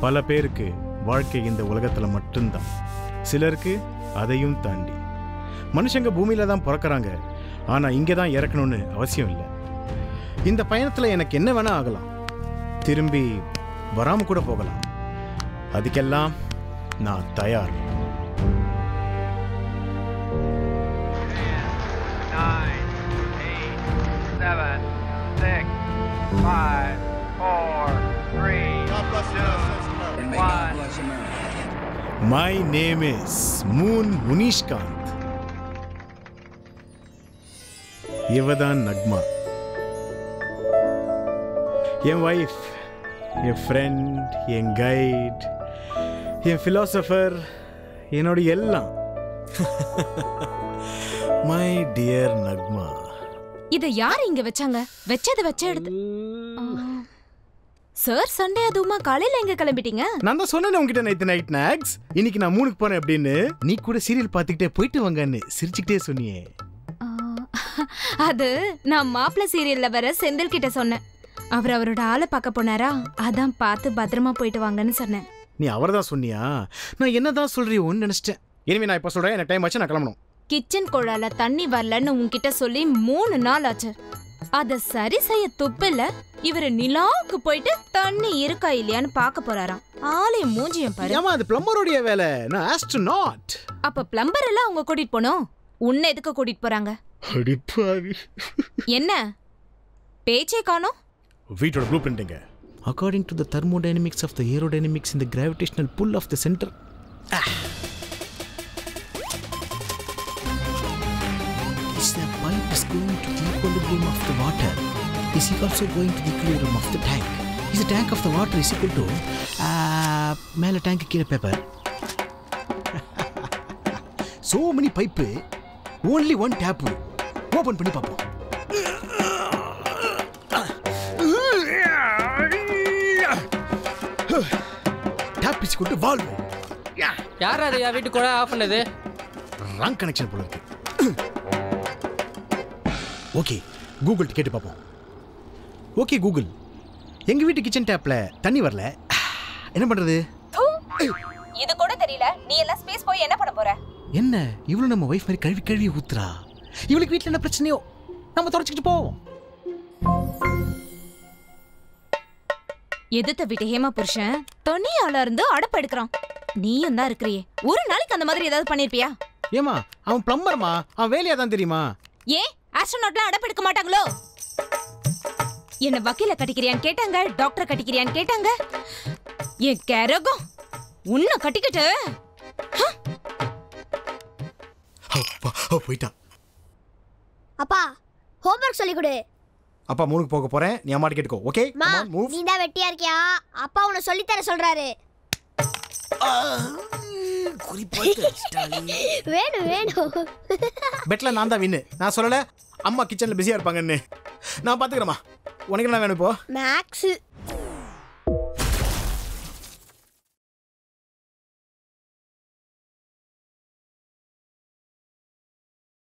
பல பேருக்கு வாழ்க்கை இந்த உலகத்துல மட்டும்தான், சிலருக்கு அதையும் தாண்டி. மனுஷங்க பூமியில தான் பிறக்கிறாங்க, ஆனா இங்கே தான் இறக்கணும்னு அவசியம் இல்லை. இந்த பயணத்துல எனக்கு என்ன வேணா ஆகலாம், திரும்பி வராம கூட போகலாம். அதுக்கெல்லாம் நான் தயார். 9, 8, 7, 6, 5, 4, 3, 2, 1. My name is Moon Munishkant. இவதான் நக்மா, என் வைஃப், என் ஃப்ரெண்ட், என் கைட், என் ஃபிலாசபர், என்னோட எல்லாம். My dear Nagma. இத யார் இங்க வச்சாங்க? வச்சது வச்ச எடுத்து. சார், சண்டே அதுவுமா காலையில எங்க கிளம்பிட்டீங்க? நான் தான் சொன்னேன் உங்ககிட்ட நைட் நைட் நாக்ஸ், இன்னைக்கு நான் 3க்கு போறேன் அப்படின்னு. நீ கூட சீரியல் பார்த்துக்கிட்டே போயிட்டு வாங்கன்னு சிரிச்சுக்கிட்டே சொன்னியே. அது நான் மாப்பிள்ள சீரியல்ல வர செந்தில் கிட்ட சொன்னேன். அவர் அவரோட ஆளை பார்க்க போனாரா, அதான் பார்த்து பத்திரமா போயிட்டு வாங்கன்னு சொன்னேன். நீ அவர்தான் சொன்னியா? நான் என்னதான் சொல்றியோன்னு நினைச்சிட்டேன். இனிமே நான் இப்ப சொல்றேன், எனக்கு டைம் ஆச்சு, நான் கிளம்பணும். கிச்சன் குழால தண்ணி வரலன்னு உன்கிட்ட சொல்லி 3 நாள் ஆச்சு. அத சரி செய்ய துப்பில்ல. இவரு நிலாவுக்கு போயிட்டு தண்ணி இருக்கா இல்லையான்னு பார்க்க போறாராம். ஆலயம் மூஞ்சியம் பாரு. ஏமா அது பிளம்பருடைய வேலை, நான் ஆஸ்ட்ரோநாட். அப்ப பிளம்பர் எல்லாம் அவங்க கூட்டிட்டு போனோம், உன்னை எதுக்கு கூட்டிட்டு போறாங்க? அடிப்பாவி. என்ன பேச்சே காணோம்? வீட்டோட blue பிரிண்ட்ங்க. According to the thermodynamics of the aerodynamics in the gravitational pull of the center. Is the pipe is going to the equilibrium of the water. Is it also going to the equilibrium of the tank? Is the tank of the water is equal to மேல tank கீழ paper. So many pipe, only one tap. Open பண்ணி பாப்போம். Tap is equal to valve. யார் அது யா வீட்டு கூட of பண்ணது? Wrong connection போல இருக்கு. ஓகே, கூகுள் கேட்டு பாப்போம். ஓகே கூகுள், எங்க வீட்டு கிச்சன் டேப்ல தண்ணி வரல, என்ன பண்றது? இது கூட தெரியல, நீ எல்லாம் ஸ்பேஸ் போய் என்ன பண்ண போற? என்ன இவ்வளவு நம்ம வைஃப் மாதிரி கழுவி கழுவி ஊத்துறா? இவளுக்கு வீட்ல என்ன பிரச்சனையோ நம்ம தொடச்சிட்டு போவோம். எதுத்த வீட்டு ஹேமா புருஷன் தனியாளா இருந்து அடப்பு எடுக்கிறான். நீயும் தான் இருக்கிறியே, ஒரு நாளைக்கு அந்த மாதிரி ஏதாவது பண்ணிருப்பியா? ஏமா அவன் பிளம்பர்மா, அவன் வேலையா தான் தெரியுமா? ஏன் ஆஸ்ட்ரோநாட்லாம் அடப்பு எடுக்க மாட்டாங்களோ? என்ன வக்கீல கட்டிக்கிறியான்னு கேட்டாங்க, டாக்டர் கட்டிக்கிறியான்னு கேட்டாங்க. என் கரகம் உன்னை கட்டிக்கிட்டு போயிட்டா. அப்பா ஹோம்வொர்க் சொல்லி கொடு. அப்பா 3க்கு போக போறேன், நீ அம்மாட்ட கேட்டுக்கோ. ஓகே நீ தான் வெட்டியா இருக்கியா? அப்பா உன்னை சொல்லி தர சொல்றாரு. வேணும் வேணும். பெட்ல நான் தான் வின்னு. நான் சொல்லல அம்மா கிச்சன்ல பிஸியா இருப்பாங்கன்னு. நான் பாத்துக்கிறேம்மா. உனக்கு என்ன வேணும் இப்போ? மேக்ஸ்.